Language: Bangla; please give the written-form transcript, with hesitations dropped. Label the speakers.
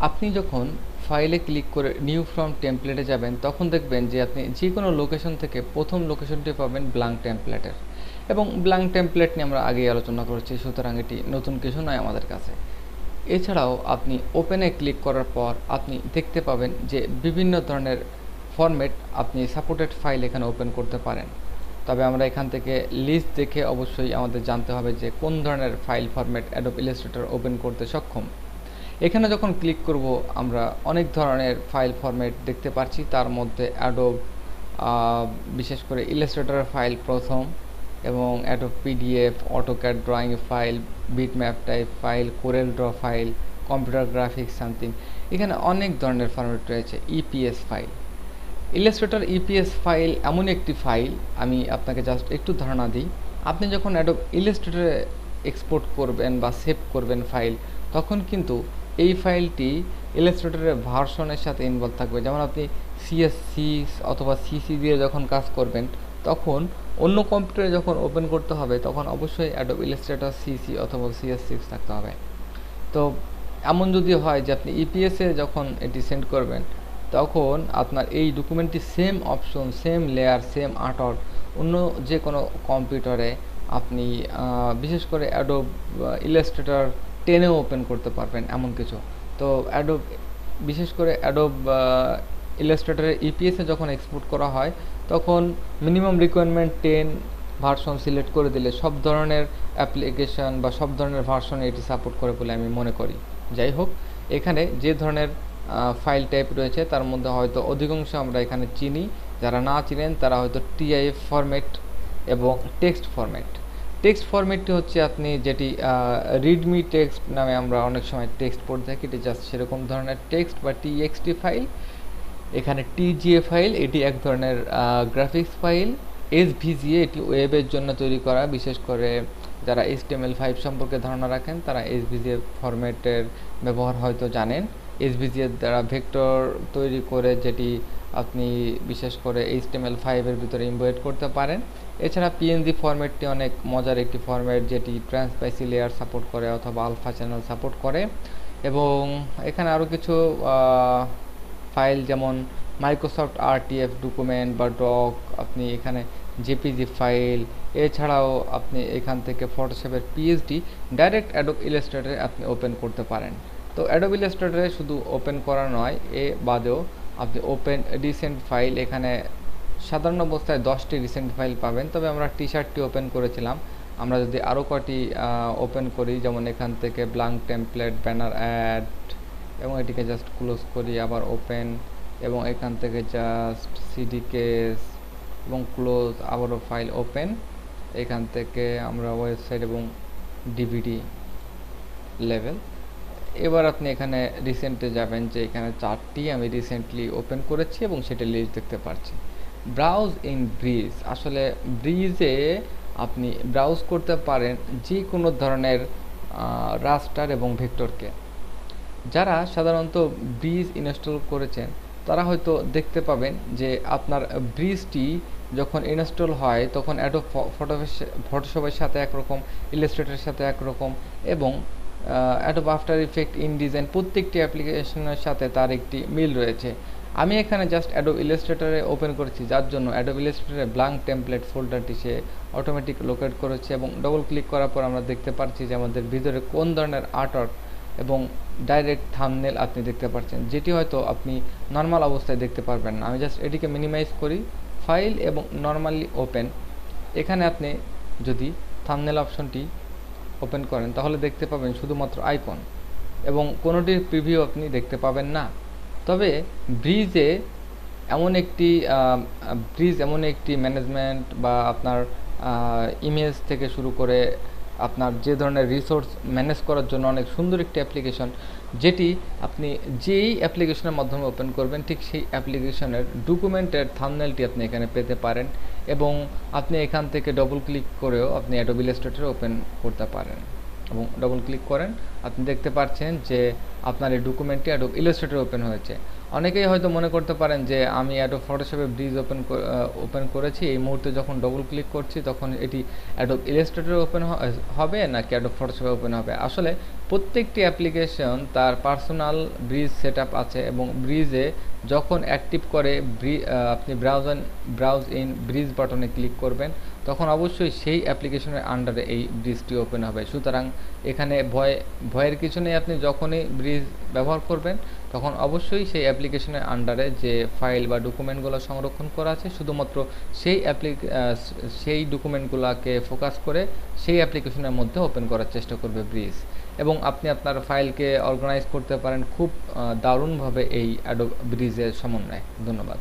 Speaker 1: আপনি যখন ফাইলে ক্লিক করে নিউ ফ্রম টেমপ্লেটে যাবেন তখন দেখবেন যে আপনি যে কোনো লোকেশন থেকে প্রথম লোকেশনটি পাবেন ব্ল্যাঙ্ক টেমপ্লেটের, এবং ব্ল্যাঙ্ক টেমপ্লেট নিয়ে আমরা আগেই আলোচনা করেছি, সুতরাং এটি নতুন কিছু নয় আমাদের কাছে। এছাড়াও আপনি ওপেনে ক্লিক করার পর আপনি দেখতে পাবেন যে বিভিন্ন ধরনের ফরম্যাট আপনি সাপোর্টেড ফাইল এখানে ওপেন করতে পারেন। তবে আমরা এখান থেকে লিস্ট দেখে অবশ্যই আমাদের জানতে হবে যে কোন ধরনের file format Adobe Illustrator open করতে সক্ষম। এখানে যখন ক্লিক করব আমরা অনেক ধরনের ফাইল ফরম্যাট দেখতে পাচ্ছি, তার মধ্যে অ্যাডোব বিশেষ করে ইলাস্ট্রেটরের ফাইল প্রথম, এবং Adobe PDF, AutoCAD drawing file, bitmap type file, Corel draw file, computer graphics something. এখানে অনেক ধরনের ফরম্যাট রয়েছে। EPS file, Illustrator EPS file এমন একটি ফাইল, আমি আপনাকে জাস্ট একটু ধারণা দিই। আপনি যখন অ্যাডোব ইলাস্ট্রেটরে এক্সপোর্ট করবেন বা সেভ করবেন ফাইল, তখন কিন্তু এই ফাইলটি ইলাস্ট্রেটরের ভার্সনের সাথে ইনভলভ থাকবে। যেমন আপনি সিএসসি অথবা সিসি দিয়ে যখন কাজ করবেন, তখন অন্য কম্পিউটারে যখন ওপেন করতে হবে তখন অবশ্যই অ্যাডোব ইলাস্ট্রেটর সিসি অথবা সিএস6 থাকতে হবে। তো এমন যদি হয় যে আপনি ইপিএসে যখন এটি সেন্ড করবেন, তখন আপনার এই ডকুমেন্টটি same option, same layer, same artwork অন্য যে কোনো কম্পিউটারে আপনি বিশেষ করে অ্যাডোব ইলাস্ট্রেটর 10-এও ওপেন করতে পারবেন এমন কিছু। তো অ্যাডোব বিশেষ করে অ্যাডোব ইলাস্ট্রেটরের ইপিএসে যখন এক্সপোর্ট করা হয়, তখন মিনিমাম রিকোয়ারমেন্ট 10 ভার্সন সিলেক্ট করে দিলে সব ধরনের অ্যাপ্লিকেশন বা সব ধরনের ভার্সনে এটি সাপোর্ট করে বলে আমি মনে করি। যাই হোক, এখানে যে ধরনের ফাইল টাইপ রয়েছে তার মধ্যে হয়তো অধিকাংশ আমরা এখানে চিনি, যারা না চিনেন তারা হয়তো টিআইএফ ফরম্যাট এবং টেক্সট ফরম্যাট। টেক্সট ফরম্যাটটি হচ্ছে আপনি যেটি রিডমি টেক্সট নামে আমরা অনেক সময় টেক্সট পড়ে থাকি, এটি জাস্ট সেরকম ধরনের টেক্সট বা টিএক্সটি ফাইল। এখানে টিজিএ ফাইল, এটি এক ধরনের গ্রাফিক্স ফাইল। এসভিজিএ, এটি ওয়েবের জন্য তৈরি করা, বিশেষ করে যারা HTML5 সম্পর্কে ধারণা রাখেন তারা এসভিজিএ ফরম্যাটের ব্যবহার হয়তো জানেন। এসভিজিএর দ্বারা ভেক্টর তৈরি করে যেটি আপনি বিশেষ করে HTML5 এর ভিতরে ইম্পোর্ট করতে পারেন। এছাড়া পিএনজি ফরম্যাটটি অনেক মজার একটি ফরম্যাট, যেটি ট্রান্সপাইসি লেয়ার সাপোর্ট করে অথবা আলফা চ্যানেল সাপোর্ট করে। এবং এখানে আরও কিছু ফাইল যেমন মাইক্রোসফট আরটিএফ ডকুমেন্ট বা ডক, আপনি এখানে জেপিজি ফাইল, এছাড়াও আপনি এখান থেকে ফটোশপের পিএইচডি ডাইরেক্ট অ্যাডোব ইলাস্ট্রেটরে আপনি ওপেন করতে পারেন। তো অ্যাডোব ইলাস্ট্রেটরে শুধু ওপেন করা নয়, এ বাদেও আপনি ওপেন রিসেন্ট ফাইল, এখানে সাধারণ অবস্থায় 10টি রিসেন্ট ফাইল পাবেন, তবে আমরা টি-শার্টটি ওপেন করেছিলাম। আমরা যদি আরও কটি ওপেন করি, যেমন এখান থেকে ব্ল্যাঙ্ক টেমপ্লেট, ব্যানার অ্যাড, এবং এটিকে জাস্ট ক্লোজ করি, আবার ওপেন, এবং এখান থেকে জাস্ট সিডি কেস এবং ক্লোজ, আবারও ফাইল ওপেন। এখান থেকে আমরা ওয়েবসাইট এবং ডিভিডি লেভেল। এবার আপনি এখানে রিসেন্টে যাবেন, যে এখানে 4টি আমি রিসেন্টলি ওপেন করেছি এবং সেটা লিস্ট দেখতে পাচ্ছি। ব্রাউজ ইন ব্রিজ, আসলে ব্রিজে আপনি ব্রাউজ করতে পারেন যে কোনো ধরনের রাস্টার এবং ভেক্টরকে। যারা সাধারণত ব্রিজ ইনস্টল করেছেন তারা হয়তো দেখতে পাবেন যে আপনার ব্রিজটি যখন ইনস্টল হয় তখন অ্যাডোব ফটোশপের সাথে একরকম, ইলাস্ট্রেটরের সাথে একরকম, এবং অ্যাডোব আফটার ইফেক্ট, ইনডিজাইন প্রত্যেকটি অ্যাপ্লিকেশনের সাথে তার একটি মিল রয়েছে। আমি এখানে জাস্ট অ্যাডোব ইলাস্ট্রেটরে ওপেন করেছি, যার জন্য অ্যাডোব ইলাস্ট্রেটরে ব্ল্যাঙ্ক টেমপ্লেট ফোল্ডারটি সে অটোমেটিক লোকেট করেছে, এবং ডবল ক্লিক করার পর আমরা দেখতে পাচ্ছি যে আমাদের ভিতরে কোন ধরনের আর্টওয়ার্ক এবং ডাইরেক্ট থাম্বনেল আপনি দেখতে পাচ্ছেন, যেটি হয়তো আপনি নর্মাল অবস্থায় দেখতে পারবেন না। আমি জাস্ট এটিকে মিনিমাইজ করি, ফাইল এবং নর্মালি ওপেন। এখানে আপনি যদি থাম্বনেল অপশনটি ওপেন করেন তাহলে দেখতে পাবেন শুধুমাত্র আইকন, এবং কোনোটির প্রিভিউ আপনি দেখতে পাবেন না। তবে ব্রিজে এমন একটি ম্যানেজমেন্ট বা আপনার ইমেজ থেকে শুরু করে আপনার যে ধরনের রিসোর্স ম্যানেজ করার জন্য অনেক সুন্দর একটি অ্যাপ্লিকেশন, যেটি আপনি যেই অ্যাপ্লিকেশনের মাধ্যমে ওপেন করবেন ঠিক সেই অ্যাপ্লিকেশনের ডকুমেন্টের থাম্বনেলটি আপনি এখানে পেতে পারেন, এবং আপনি এখান থেকে ডবল ক্লিক করেও আপনি অ্যাডোব ইলাস্ট্রেটর ওপেন করতে পারেন, এবং ডবল ক্লিক করেন আপনি দেখতে পাচ্ছেন যে আপনার এই ডকুমেন্টটি অ্যাডোব ইলাস্ট্রেটর ওপেন হয়েছে। অনেকেই হয়তো মনে করতে পারেন যে আমি অ্যাডোব ফটোশপে ব্রিজ ওপেন করেছি, এই মুহূর্তে যখন ডবল ক্লিক করছি তখন এটি অ্যাডোব ইলাস্ট্রেটরে ওপেন হবে নাকি অ্যাডোব ফটোশপে ওপেন হবে। আসলে প্রত্যেকটি অ্যাপ্লিকেশন তার পার্সোনাল ব্রিজ সেটআপ আছে, এবং ব্রিজে যখন অ্যাক্টিভ করে আপনি ব্রাউজ ইন ব্রিজ বাটনে ক্লিক করবেন, তখন অবশ্যই সেই অ্যাপ্লিকেশনের আন্ডারে এই ব্রিজটি ওপেন হবে। সুতরাং এখানে ভয়ের কিছু নেই। আপনি যখনই ব্রিজ ব্যবহার করবেন তখন অবশ্যই সেই অ্যাপ্লিকেশনের আন্ডারে যে ফাইল বা ডকুমেন্টগুলো সংরক্ষণ করা আছে, শুধুমাত্র সেই ডকুমেন্টগুলোকে ফোকাস করে সেই অ্যাপ্লিকেশনের মধ্যে ওপেন করার চেষ্টা করবে ব্রিজ, এবং আপনি আপনার ফাইলকে অর্গানাইজ করতে পারেন খুব দারুণভাবে এই অ্যাডোব ব্রিজের সমন্বয়ে। ধন্যবাদ।